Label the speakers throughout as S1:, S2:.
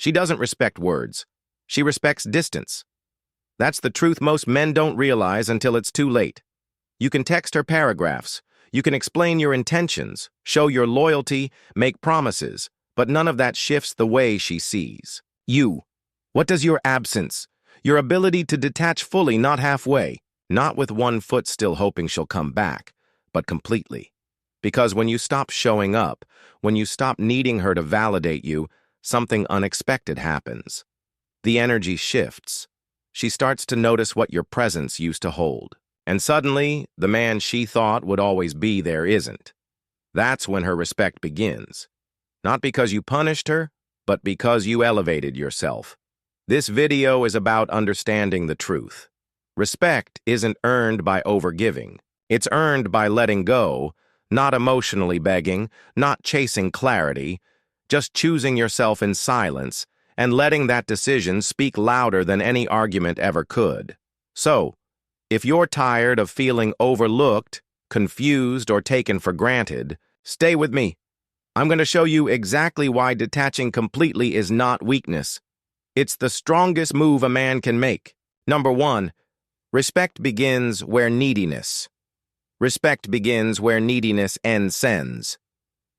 S1: She doesn't respect words. She respects distance. That's the truth most men don't realize until it's too late. You can text her paragraphs. You can explain your intentions, show your loyalty, make promises, but none of that shifts the way she sees you. What does your absence, your ability to detach fully, not halfway, not with one foot still hoping she'll come back, but completely? Because when you stop showing up, when you stop needing her to validate you, something unexpected happens. The energy shifts. She starts to notice what your presence used to hold. And suddenly, the man she thought would always be there isn't. That's when her respect begins. Not because you punished her, but because you elevated yourself. This video is about understanding the truth. Respect isn't earned by overgiving. It's earned by letting go, not emotionally begging, not chasing clarity, just choosing yourself in silence and letting that decision speak louder than any argument ever could. So, if you're tired of feeling overlooked, confused, or taken for granted, stay with me. I'm going to show you exactly why detaching completely is not weakness. It's the strongest move a man can make. Number 1, respect begins where neediness. Respect begins where neediness ends.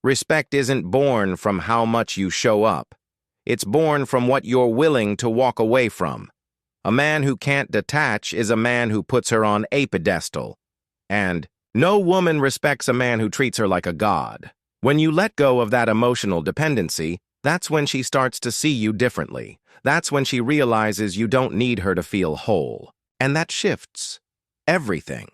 S1: Respect isn't born from how much you show up. It's born from what you're willing to walk away from. A man who can't detach is a man who puts her on a pedestal. And no woman respects a man who treats her like a god. When you let go of that emotional dependency, that's when she starts to see you differently. That's when she realizes you don't need her to feel whole. And that shifts everything.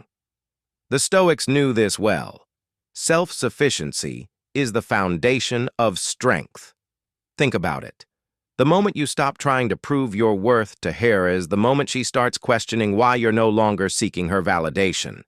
S1: The Stoics knew this well. Self-sufficiency is the foundation of strength. Think about it. The moment you stop trying to prove your worth to her is the moment she starts questioning why you're no longer seeking her validation.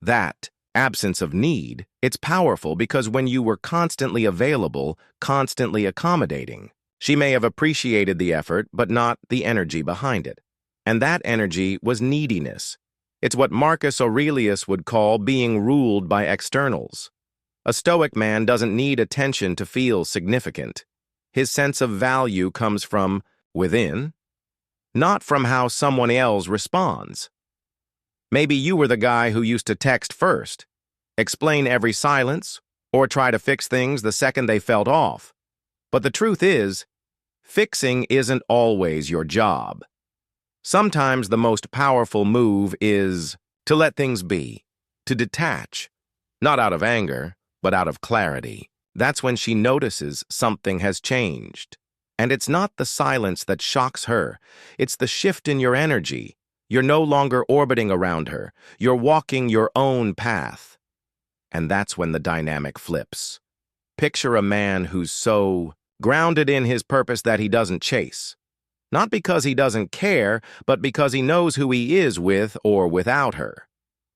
S1: That absence of need, it's powerful because when you were constantly available, constantly accommodating, she may have appreciated the effort but not the energy behind it. And that energy was neediness. It's what Marcus Aurelius would call being ruled by externals. A Stoic man doesn't need attention to feel significant. His sense of value comes from within, not from how someone else responds. Maybe you were the guy who used to text first, explain every silence, or try to fix things the second they felt off. But the truth is, fixing isn't always your job. Sometimes the most powerful move is to let things be, to detach, not out of anger, but out of clarity. That's when she notices something has changed. And it's not the silence that shocks her. It's the shift in your energy. You're no longer orbiting around her. You're walking your own path. And that's when the dynamic flips. Picture a man who's so grounded in his purpose that he doesn't chase. Not because he doesn't care, but because he knows who he is with or without her.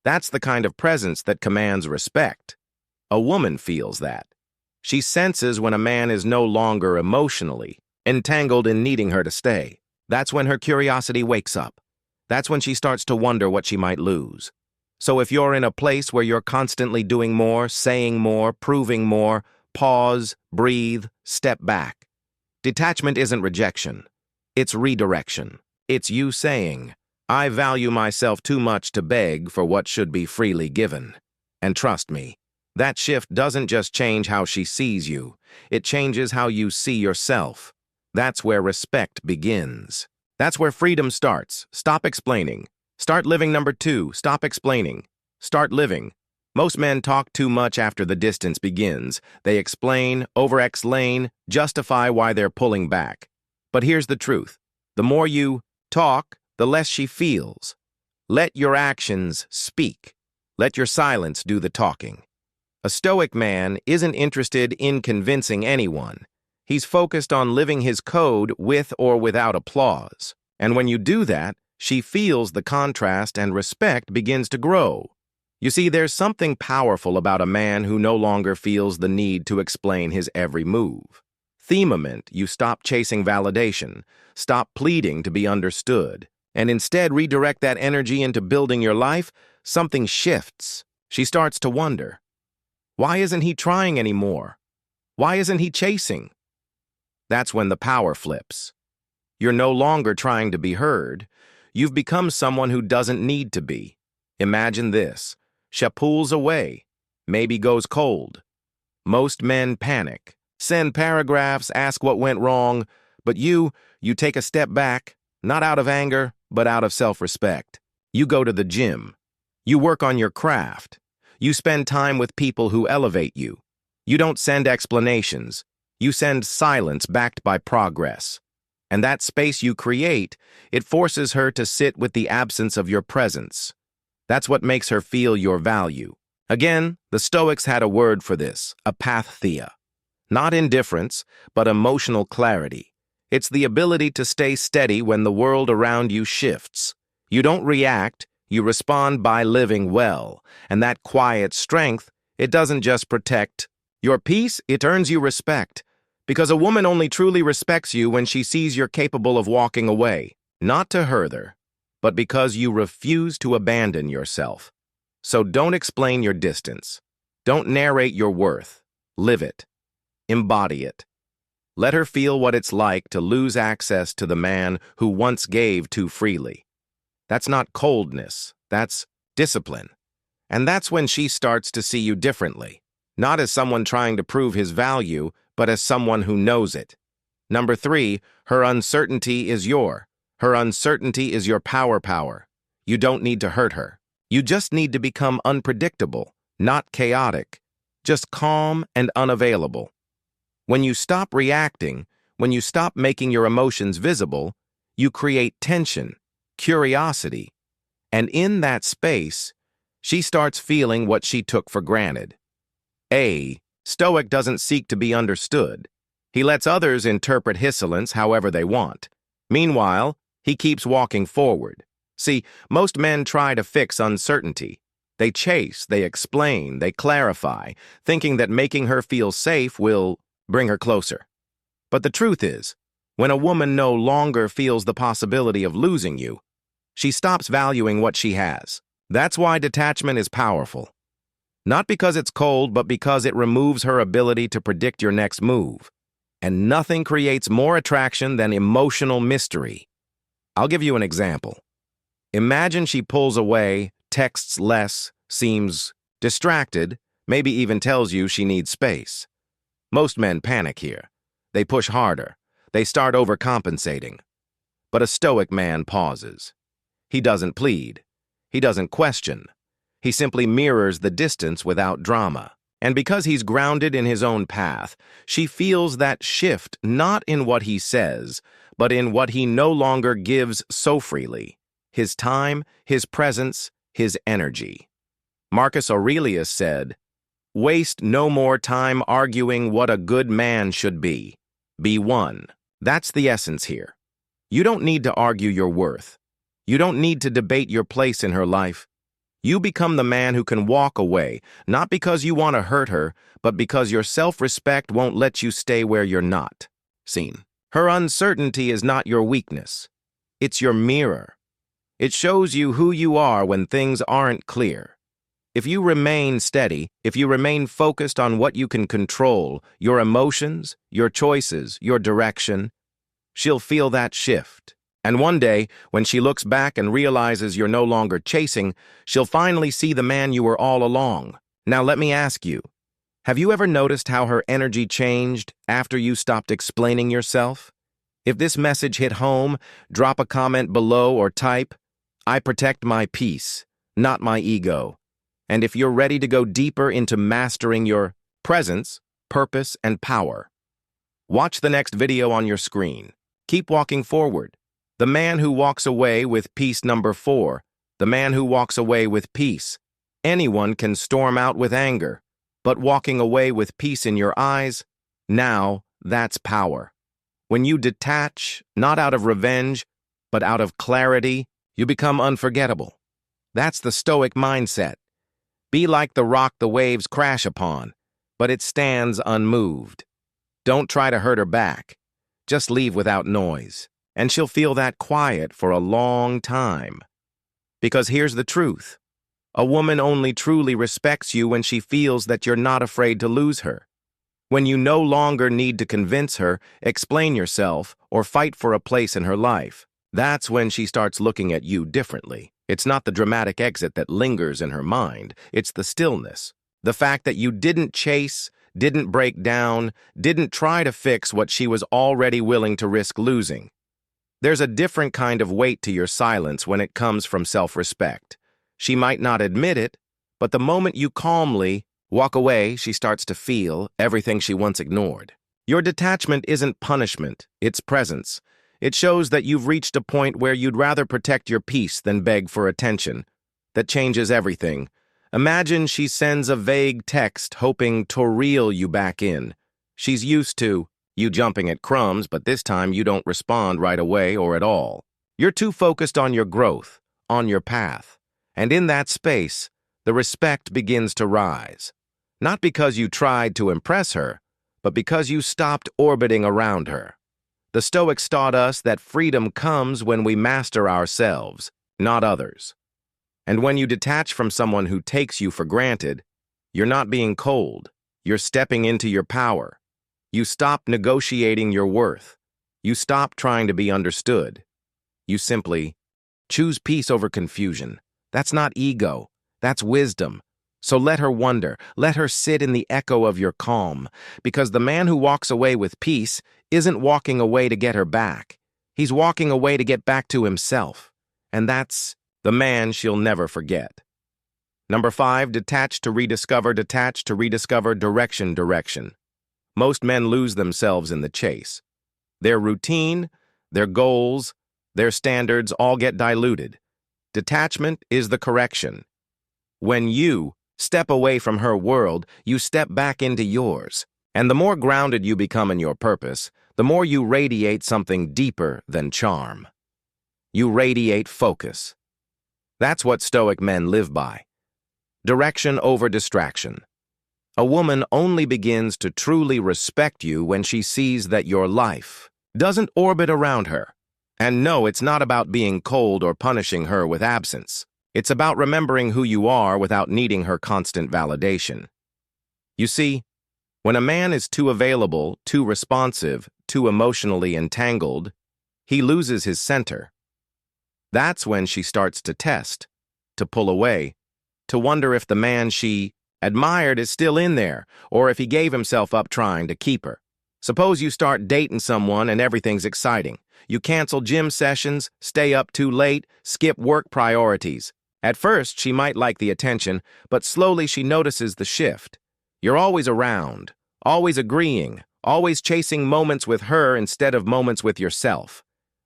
S1: That's the kind of presence that commands respect. A woman feels that. She senses when a man is no longer emotionally entangled in needing her to stay. That's when her curiosity wakes up. That's when she starts to wonder what she might lose. So if you're in a place where you're constantly doing more, saying more, proving more, pause, breathe, step back. Detachment isn't rejection. It's redirection. It's you saying, I value myself too much to beg for what should be freely given. And trust me, that shift doesn't just change how she sees you, it changes how you see yourself. That's where respect begins. That's where freedom starts. Stop explaining. Start living. Number 2, stop explaining. Start living. Most men talk too much after the distance begins. They explain, over-explain, justify why they're pulling back. But here's the truth. The more you talk, the less she feels. Let your actions speak. Let your silence do the talking. A Stoic man isn't interested in convincing anyone. He's focused on living his code with or without applause. And when you do that, she feels the contrast and respect begins to grow. You see, there's something powerful about a man who no longer feels the need to explain his every move. The moment you stop chasing validation, stop pleading to be understood, and instead redirect that energy into building your life, something shifts. She starts to wonder, why isn't he trying anymore? Why isn't he chasing? That's when the power flips. You're no longer trying to be heard. You've become someone who doesn't need to be. Imagine this. She pulls away, maybe goes cold. Most men panic, send paragraphs, ask what went wrong, but you take a step back, not out of anger, but out of self-respect. You go to the gym. You work on your craft. You spend time with people who elevate you. You don't send explanations. You send silence backed by progress. And that space you create, it forces her to sit with the absence of your presence. That's what makes her feel your value. Again, the Stoics had a word for this, apatheia. Not indifference, but emotional clarity. It's the ability to stay steady when the world around you shifts. You don't react, you respond by living well. And that quiet strength, it doesn't just protect your peace, it earns you respect. Because a woman only truly respects you when she sees you're capable of walking away. Not to her, but because you refuse to abandon yourself. So don't explain your distance. Don't narrate your worth. Live it. Embody it. Let her feel what it's like to lose access to the man who once gave too freely. That's not coldness. That's discipline. And that's when she starts to see you differently. Not as someone trying to prove his value, but as someone who knows it. Number 3, her uncertainty is Her uncertainty is your power. You don't need to hurt her. You just need to become unpredictable, not chaotic, just calm and unavailable. When you stop reacting, when you stop making your emotions visible, you create tension, curiosity, and in that space, she starts feeling what she took for granted. A Stoic doesn't seek to be understood. He lets others interpret his silence however they want. Meanwhile, he keeps walking forward. See, most men try to fix uncertainty. They chase, they explain, they clarify, thinking that making her feel safe will bring her closer. But the truth is, when a woman no longer feels the possibility of losing you, she stops valuing what she has. That's why detachment is powerful. Not because it's cold, but because it removes her ability to predict your next move. And nothing creates more attraction than emotional mystery. I'll give you an example. Imagine she pulls away, texts less, seems distracted, maybe even tells you she needs space. Most men panic here. They push harder. They start overcompensating. But a Stoic man pauses. He doesn't plead. He doesn't question. He simply mirrors the distance without drama. And because he's grounded in his own path, she feels that shift not in what he says, but in what he no longer gives so freely. His time, his presence, his energy. Marcus Aurelius said, "Waste no more time arguing what a good man should be. Be one." That's the essence here. You don't need to argue your worth. You don't need to debate your place in her life. You become the man who can walk away, not because you want to hurt her, but because your self-respect won't let you stay where you're not seen. Her uncertainty is not your weakness. It's your mirror. It shows you who you are when things aren't clear. If you remain steady, if you remain focused on what you can control, your emotions, your choices, your direction, she'll feel that shift. And one day, when she looks back and realizes you're no longer chasing, she'll finally see the man you were all along. Now let me ask you, have you ever noticed how her energy changed after you stopped explaining yourself? If this message hit home, drop a comment below or type, "I protect my peace, not my ego." And if you're ready to go deeper into mastering your presence, purpose, and power, watch the next video on your screen. Keep walking forward. The man who walks away with peace. Number 4, the man who walks away with peace. Anyone can storm out with anger, but walking away with peace in your eyes, now that's power. When you detach, not out of revenge, but out of clarity, you become unforgettable. That's the Stoic mindset. Be like the rock the waves crash upon, but it stands unmoved. Don't try to hurt her back. Just leave without noise. And she'll feel that quiet for a long time. Because here's the truth. A woman only truly respects you when she feels that you're not afraid to lose her. When you no longer need to convince her, explain yourself, or fight for a place in her life. That's when she starts looking at you differently. It's not the dramatic exit that lingers in her mind, it's the stillness. The fact that you didn't chase, didn't break down, didn't try to fix what she was already willing to risk losing. There's a different kind of weight to your silence when it comes from self-respect. She might not admit it, but the moment you calmly walk away, she starts to feel everything she once ignored. Your detachment isn't punishment, it's presence. It shows that you've reached a point where you'd rather protect your peace than beg for attention. That changes everything. Imagine she sends a vague text hoping to reel you back in. She's used to you jumping at crumbs, but this time you don't respond right away or at all. You're too focused on your growth, on your path. And in that space, the respect begins to rise. Not because you tried to impress her, but because you stopped orbiting around her. The Stoics taught us that freedom comes when we master ourselves, not others. And when you detach from someone who takes you for granted, you're not being cold. You're stepping into your power. You stop negotiating your worth. You stop trying to be understood. You simply choose peace over confusion. That's not ego. That's wisdom. So let her wonder. Let her sit in the echo of your calm. Because the man who walks away with peace isn't walking away to get her back. He's walking away to get back to himself. And that's the man she'll never forget. Number 5, detach to rediscover direction. Most men lose themselves in the chase. Their routine, their goals, their standards all get diluted. Detachment is the correction. When you step away from her world, you step back into yours. And the more grounded you become in your purpose, the more you radiate something deeper than charm. You radiate focus. That's what Stoic men live by. Direction over distraction. A woman only begins to truly respect you when she sees that your life doesn't orbit around her. And no, it's not about being cold or punishing her with absence. It's about remembering who you are without needing her constant validation. You see, when a man is too available, too responsive, too emotionally entangled, he loses his center. That's when she starts to test, to pull away, to wonder if the man she admired is still in there, or if he gave himself up trying to keep her. Suppose you start dating someone and everything's exciting. You cancel gym sessions, stay up too late, skip work priorities. At first, she might like the attention, but slowly she notices the shift. You're always around, always agreeing, always chasing moments with her instead of moments with yourself.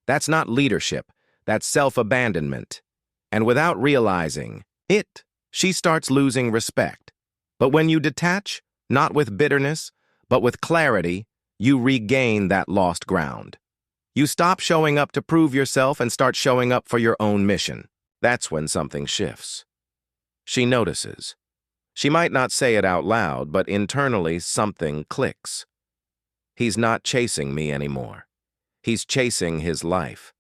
S1: That's not leadership, that's self-abandonment. And without realizing it, she starts losing respect. But when you detach, not with bitterness, but with clarity, you regain that lost ground. You stop showing up to prove yourself and start showing up for your own mission. That's when something shifts. She notices. She might not say it out loud, but internally something clicks. He's not chasing me anymore. He's chasing his life.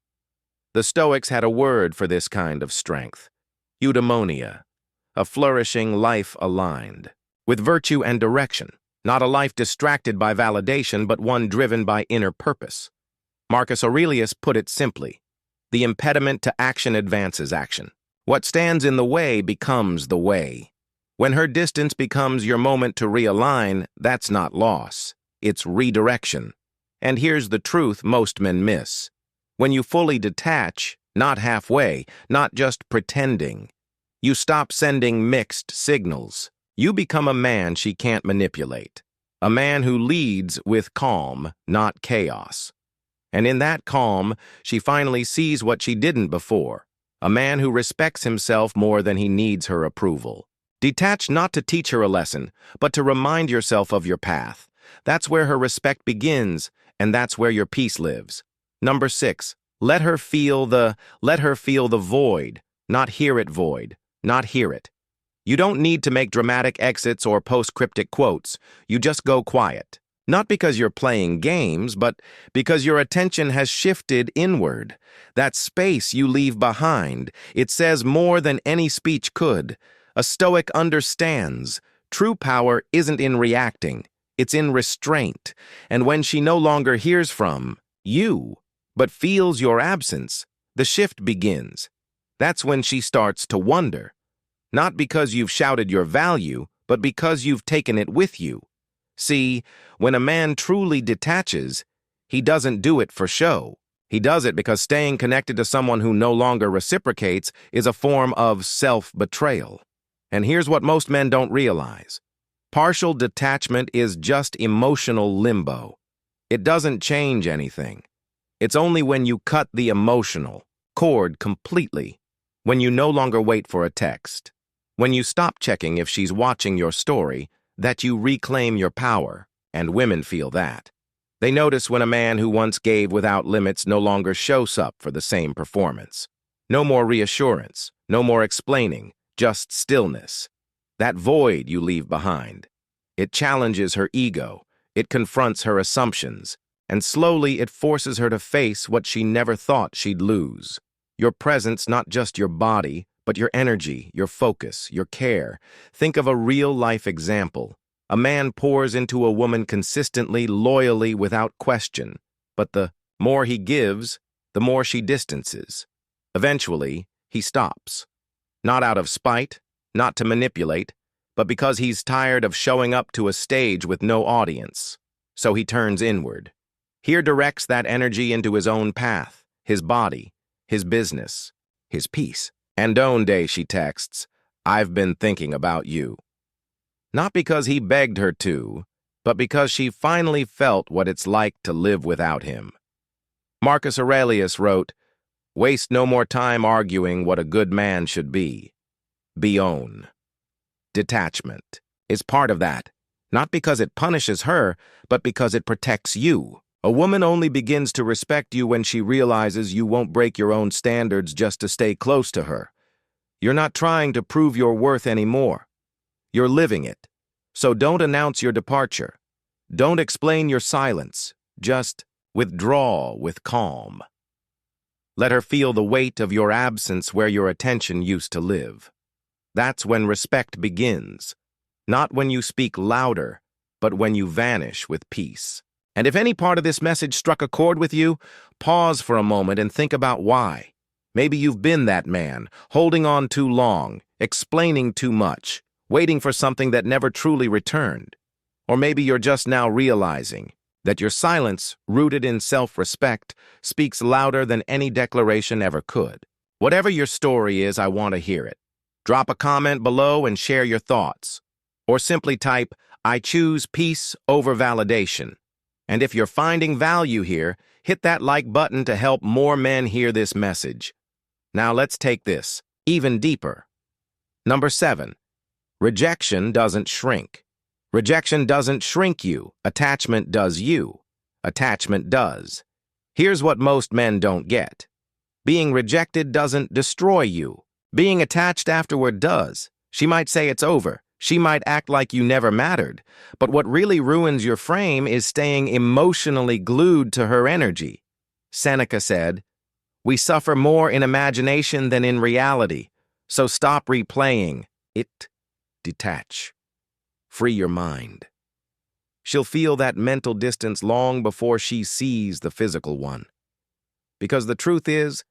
S1: The Stoics had a word for this kind of strength: eudaimonia, a flourishing life aligned with virtue and direction, not a life distracted by validation, but one driven by inner purpose. Marcus Aurelius put it simply: the impediment to action advances action. What stands in the way becomes the way. When her distance becomes your moment to realign, that's not loss, it's redirection. And here's the truth most men miss. When you fully detach, not halfway, not just pretending, you stop sending mixed signals. You become a man she can't manipulate. A man who leads with calm, not chaos. And in that calm, she finally sees what she didn't before. A man who respects himself more than he needs her approval. Detach not to teach her a lesson, but to remind yourself of your path. That's where her respect begins, and that's where your peace lives. Number 6, let her feel the void, not hear it void, not hear it. You don't need to make dramatic exits or post cryptic quotes. You just go quiet. Not because you're playing games, but because your attention has shifted inward. That space you leave behind, it says more than any speech could. A Stoic understands. True power isn't in reacting. It's in restraint. And when she no longer hears from you, but feels your absence, the shift begins. That's when she starts to wonder. Not because you've shouted your value, but because you've taken it with you. See, when a man truly detaches, he doesn't do it for show. He does it because staying connected to someone who no longer reciprocates is a form of self-betrayal. And here's what most men don't realize. Partial detachment is just emotional limbo. It doesn't change anything. It's only when you cut the emotional cord completely, when you no longer wait for a text, when you stop checking if she's watching your story, that you reclaim your power, and women feel that. They notice when a man who once gave without limits no longer shows up for the same performance. No more reassurance, no more explaining, just stillness. That void you leave behind. It challenges her ego, it confronts her assumptions, and slowly it forces her to face what she never thought she'd lose. Your presence, not just your body, but your energy, your focus, your care. Think of a real-life example. A man pours into a woman consistently, loyally, without question. But the more he gives, the more she distances. Eventually, he stops. Not out of spite, not to manipulate, but because he's tired of showing up to a stage with no audience. So he turns inward. He directs that energy into his own path, his body, his business, his peace. And one day, she texts, "I've been thinking about you." Not because he begged her to, but because she finally felt what it's like to live without him. Marcus Aurelius wrote, "Waste no more time arguing what a good man should be. Be own." Detachment is part of that, not because it punishes her, but because it protects you. A woman only begins to respect you when she realizes you won't break your own standards just to stay close to her. You're not trying to prove your worth anymore. You're living it. So don't announce your departure. Don't explain your silence. Just withdraw with calm. Let her feel the weight of your absence where your attention used to live. That's when respect begins. Not when you speak louder, but when you vanish with peace. And if any part of this message struck a chord with you, pause for a moment and think about why. Maybe you've been that man, holding on too long, explaining too much, waiting for something that never truly returned. Or maybe you're just now realizing that your silence, rooted in self-respect, speaks louder than any declaration ever could. Whatever your story is, I want to hear it. Drop a comment below and share your thoughts. Or simply type, "I choose peace over validation." And if you're finding value here, hit that like button to help more men hear this message. Now let's take this even deeper. Number 7, rejection doesn't shrink. Rejection doesn't shrink you. Attachment does you. Attachment does. Here's what most men don't get. Being rejected doesn't destroy you. Being attached afterward does. She might say it's over. She might act like you never mattered. But what really ruins your frame is staying emotionally glued to her energy. Seneca said, "We suffer more in imagination than in reality. So stop replaying it. Detach. Free your mind." She'll feel that mental distance long before she sees the physical one. Because the truth is,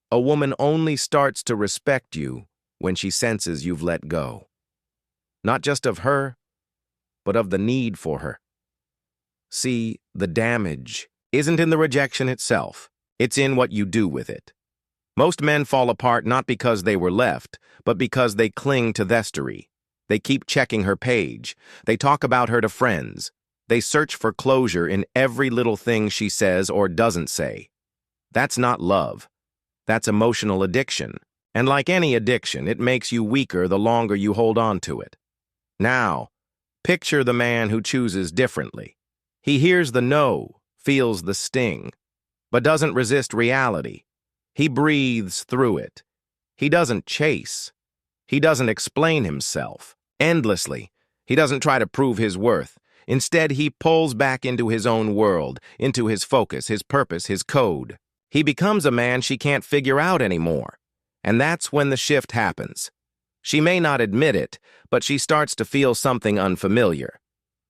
S1: a woman only starts to respect you when she senses you've let go. Not just of her, but of the need for her. See, the damage isn't in the rejection itself. It's in what you do with it. Most men fall apart not because they were left, but because they cling to history. They keep checking her page. They talk about her to friends. They search for closure in every little thing she says or doesn't say. That's not love. That's emotional addiction. And like any addiction, it makes you weaker the longer you hold on to it. Now, picture the man who chooses differently. He hears the no, feels the sting, but doesn't resist reality. He breathes through it. He doesn't chase. He doesn't explain himself endlessly. He doesn't try to prove his worth. Instead, he pulls back into his own world, into his focus, his purpose, his code. He becomes a man she can't figure out anymore. And that's when the shift happens. She may not admit it, but she starts to feel something unfamiliar.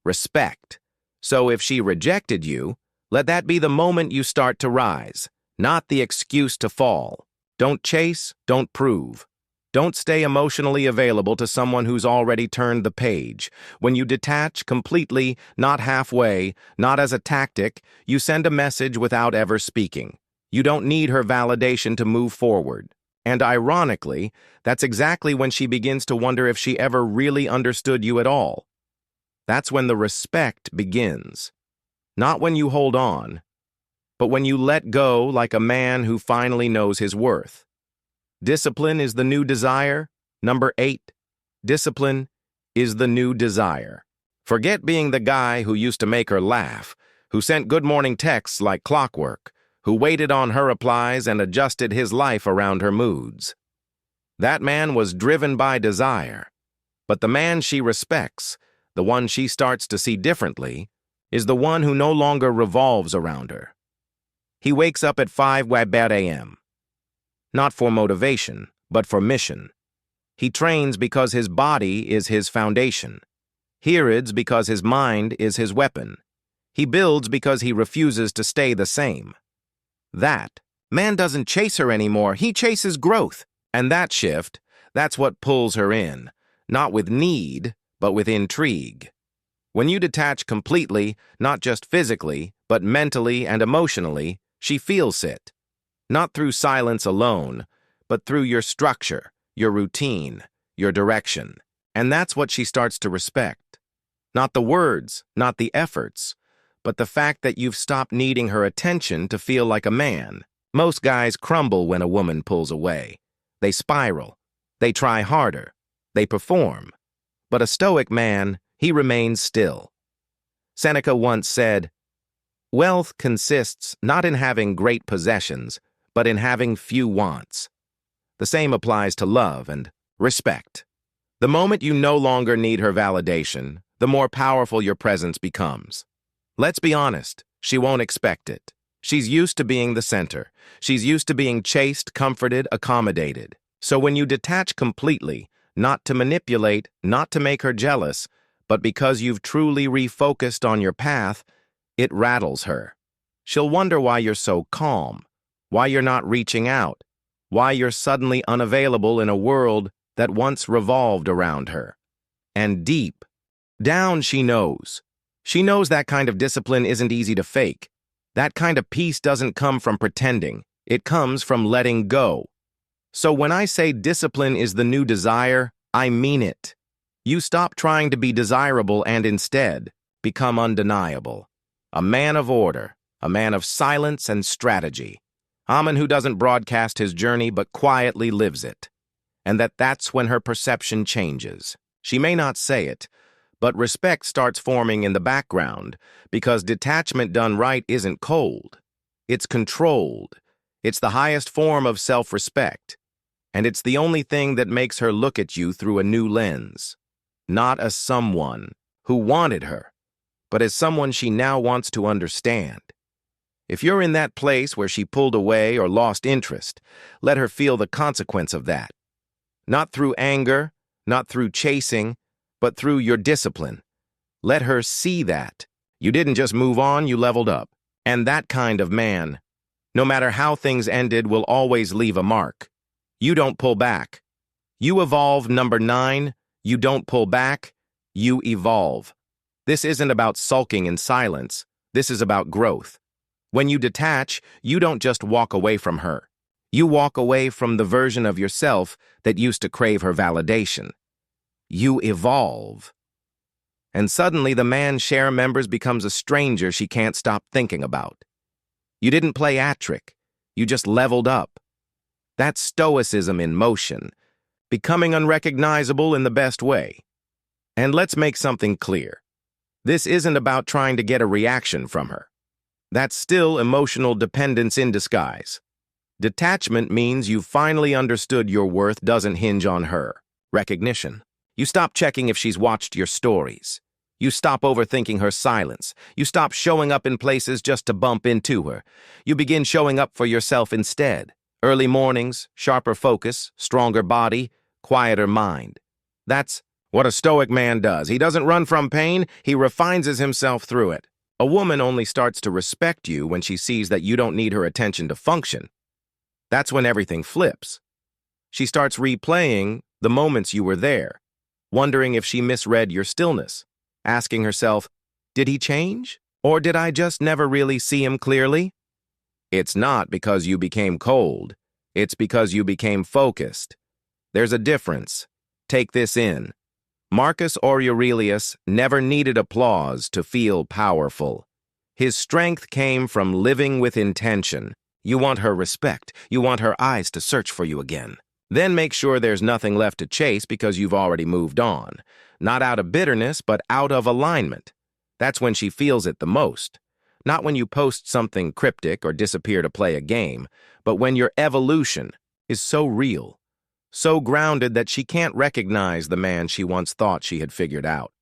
S1: Respect. So if she rejected you, let that be the moment you start to rise, not the excuse to fall. Don't chase, don't prove. Don't stay emotionally available to someone who's already turned the page. When you detach completely, not halfway, not as a tactic, you send a message without ever speaking. You don't need her validation to move forward. And ironically, that's exactly when she begins to wonder if she ever really understood you at all. That's when the respect begins. Not when you hold on, but when you let go like a man who finally knows his worth. Discipline is the new desire. Number 8. Discipline is the new desire. Forget being the guy who used to make her laugh, who sent good morning texts like clockwork, who waited on her replies and adjusted his life around her moods. That man was driven by desire. But the man she respects, the one she starts to see differently, is the one who no longer revolves around her. He wakes up at 5 a.m. Not for motivation, but for mission. He trains because his body is his foundation. He rides because his mind is his weapon. He builds because he refuses to stay the same. That man doesn't chase her anymore, he chases growth. And that shift, that's what pulls her in, not with need, but with intrigue. When you detach completely, not just physically, but mentally and emotionally, she feels it. Not through silence alone, but through your structure, your routine, your direction. And that's what she starts to respect. Not the words, not the efforts, but the fact that you've stopped needing her attention to feel like a man. Most guys crumble when a woman pulls away. They spiral. They try harder. They perform. But a Stoic man, he remains still. Seneca once said, "Wealth consists not in having great possessions, but in having few wants." The same applies to love and respect. The moment you no longer need her validation, the more powerful your presence becomes. Let's be honest, she won't expect it. She's used to being the center. She's used to being chased, comforted, accommodated. So when you detach completely, not to manipulate, not to make her jealous, but because you've truly refocused on your path, it rattles her. She'll wonder why you're so calm, why you're not reaching out, why you're suddenly unavailable in a world that once revolved around her. And deep down, she knows. She knows that kind of discipline isn't easy to fake. That kind of peace doesn't come from pretending. It comes from letting go. So when I say discipline is the new desire, I mean it. You stop trying to be desirable and instead become undeniable. A man of order, a man of silence and strategy. A man who doesn't broadcast his journey but quietly lives it. And that's when her perception changes. She may not say it, but respect starts forming in the background because detachment done right isn't cold. It's controlled. It's the highest form of self-respect. And it's the only thing that makes her look at you through a new lens. Not as someone who wanted her, but as someone she now wants to understand. If you're in that place where she pulled away or lost interest, let her feel the consequence of that. Not through anger, not through chasing, but through your discipline. Let her see that. You didn't just move on, you leveled up. And that kind of man, no matter how things ended, will always leave a mark. You don't pull back. You evolve. Number 9, you don't pull back, you evolve. This isn't about sulking in silence. This is about growth. When you detach, you don't just walk away from her. You walk away from the version of yourself that used to crave her validation. You evolve. And suddenly the man share members becomes a stranger she can't stop thinking about. You didn't play at-trick. You just leveled up. That's Stoicism in motion, becoming unrecognizable in the best way. And let's make something clear. This isn't about trying to get a reaction from her. That's still emotional dependence in disguise. Detachment means you've finally understood your worth doesn't hinge on her. Recognition. You stop checking if she's watched your stories. You stop overthinking her silence. You stop showing up in places just to bump into her. You begin showing up for yourself instead. Early mornings, sharper focus, stronger body, quieter mind. That's what a Stoic man does. He doesn't run from pain, he refines himself through it. A woman only starts to respect you when she sees that you don't need her attention to function. That's when everything flips. She starts replaying the moments you were there, wondering if she misread your stillness, asking herself, did he change? Or did I just never really see him clearly? It's not because you became cold. It's because you became focused. There's a difference. Take this in. Marcus Aurelius never needed applause to feel powerful. His strength came from living with intention. You want her respect. You want her eyes to search for you again. Then make sure there's nothing left to chase because you've already moved on. Not out of bitterness, but out of alignment. That's when she feels it the most. Not when you post something cryptic or disappear to play a game, but when your evolution is so real, so grounded that she can't recognize the man she once thought she had figured out.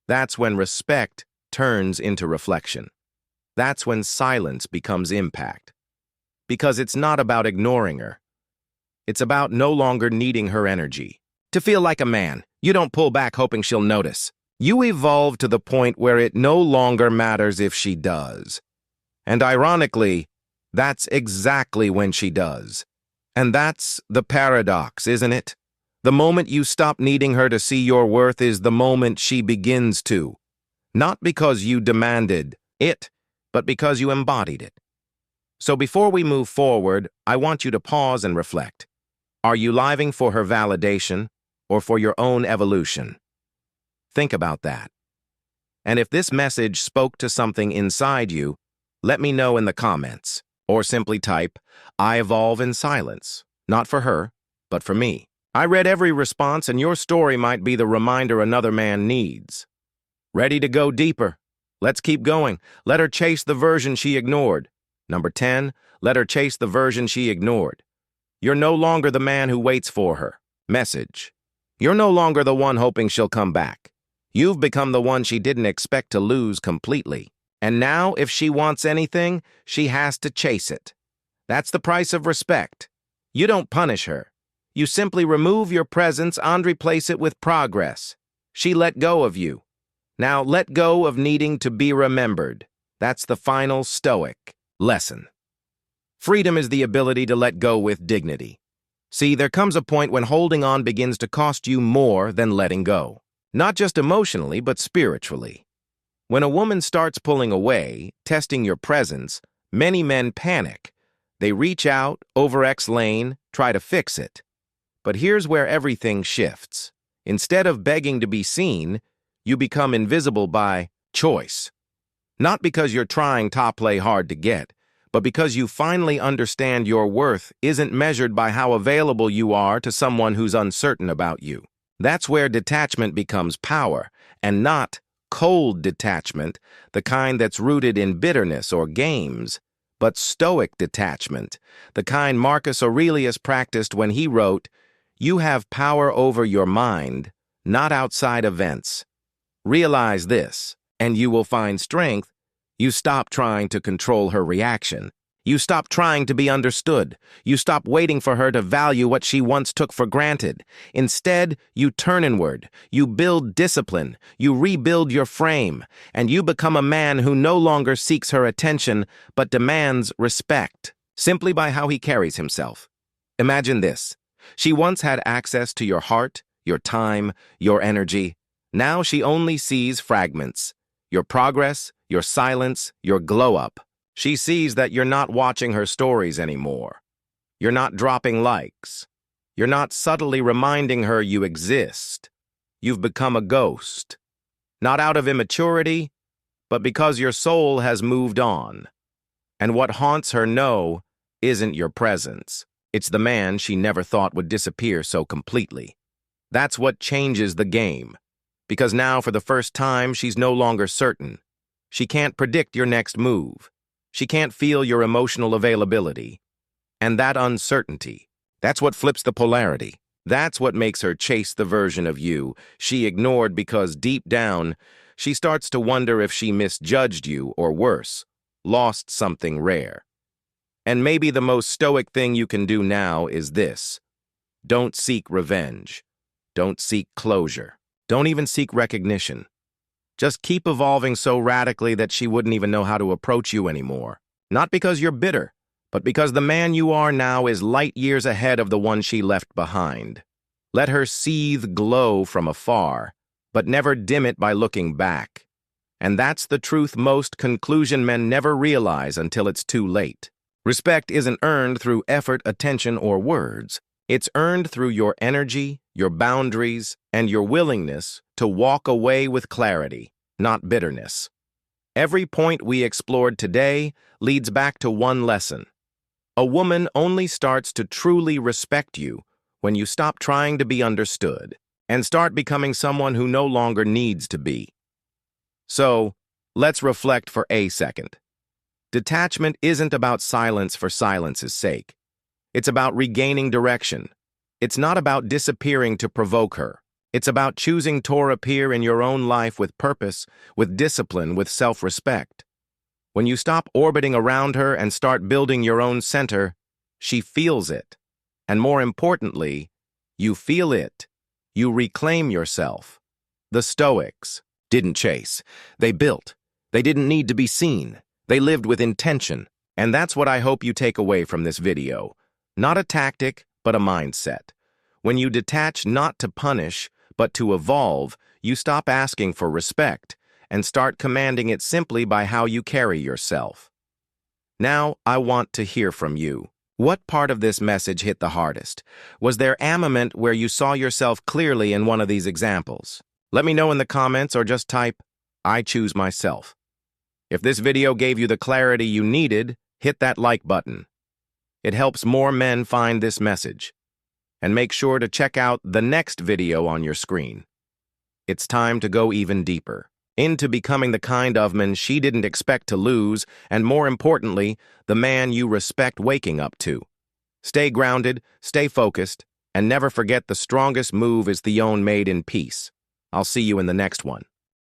S1: That's when respect turns into reflection. That's when silence becomes impact. Because it's not about ignoring her. It's about no longer needing her energy. To feel like a man, you don't pull back hoping she'll notice. You evolve to the point where it no longer matters if she does. And ironically, that's exactly when she does. And that's the paradox, isn't it? The moment you stop needing her to see your worth is the moment she begins to. Not because you demanded it, but because you embodied it. So before we move forward, I want you to pause and reflect. Are you living for her validation or for your own evolution? Think about that. And if this message spoke to something inside you, let me know in the comments, or simply type, I evolve in silence, not for her, but for me. I read every response, and your story might be the reminder another man needs. Ready to go deeper? Let's keep going. Let her chase the version she ignored. Number 10, let her chase the version she ignored. You're no longer the man who waits for her. Message. You're no longer the one hoping she'll come back. You've become the one she didn't expect to lose completely. And now, if she wants anything, she has to chase it. That's the price of respect. You don't punish her. You simply remove your presence and replace it with progress. She let go of you. Now let go of needing to be remembered. That's the final Stoic lesson. Freedom is the ability to let go with dignity. See, there comes a point when holding on begins to cost you more than letting go. Not just emotionally, but spiritually. When a woman starts pulling away, testing your presence, many men panic. They reach out, over-explain, try to fix it. But here's where everything shifts. Instead of begging to be seen, you become invisible by choice. Not because you're trying to play hard to get, but because you finally understand your worth isn't measured by how available you are to someone who's uncertain about you. That's where detachment becomes power, and not cold detachment, the kind that's rooted in bitterness or games, but stoic detachment, the kind Marcus Aurelius practiced when he wrote, "You have power over your mind, not outside events. Realize this, and you will find strength. You stop trying to control her reaction. You stop trying to be understood. You stop waiting for her to value what she once took for granted. Instead, you turn inward. You build discipline. You rebuild your frame. And you become a man who no longer seeks her attention, but demands respect, simply by how he carries himself. Imagine this. She once had access to your heart, your time, your energy. Now she only sees fragments. Your progress, your silence, your glow-up. She sees that you're not watching her stories anymore. You're not dropping likes. You're not subtly reminding her you exist. You've become a ghost. Not out of immaturity, but because your soul has moved on. And what haunts her isn't your presence. It's the man she never thought would disappear so completely. That's what changes the game. Because now, for the first time, she's no longer certain. She can't predict your next move. She can't feel your emotional availability. And that uncertainty, that's what flips the polarity. That's what makes her chase the version of you she ignored because deep down, she starts to wonder if she misjudged you or worse, lost something rare. And maybe the most stoic thing you can do now is this. Don't seek revenge. Don't seek closure. Don't even seek recognition. Just keep evolving so radically that she wouldn't even know how to approach you anymore. Not because you're bitter, but because the man you are now is light years ahead of the one she left behind. Let her seethe glow from afar, but never dim it by looking back. And that's the truth most conclusion men never realize until it's too late. Respect isn't earned through effort, attention, or words. It's earned through your energy, your boundaries, and your willingness to walk away with clarity, not bitterness. Every point we explored today leads back to one lesson. A woman only starts to truly respect you when you stop trying to be understood and start becoming someone who no longer needs to be. So, let's reflect for a second. Detachment isn't about silence for silence's sake. It's about regaining direction. It's not about disappearing to provoke her. It's about choosing to appear in your own life with purpose, with discipline, with self-respect. When you stop orbiting around her and start building your own center, she feels it. And more importantly, you feel it. You reclaim yourself. The Stoics didn't chase. They built. They didn't need to be seen. They lived with intention. And that's what I hope you take away from this video. Not a tactic, but a mindset. When you detach not to punish, but to evolve, you stop asking for respect and start commanding it simply by how you carry yourself. Now, I want to hear from you. What part of this message hit the hardest? Was there a moment where you saw yourself clearly in one of these examples? Let me know in the comments or just type, "I choose myself." If this video gave you the clarity you needed, hit that like button. It helps more men find this message. And make sure to check out the next video on your screen. It's time to go even deeper, into becoming the kind of man she didn't expect to lose, and more importantly, the man you respect waking up to. Stay grounded, stay focused, and never forget the strongest move is the own made in peace. I'll see you in the next one.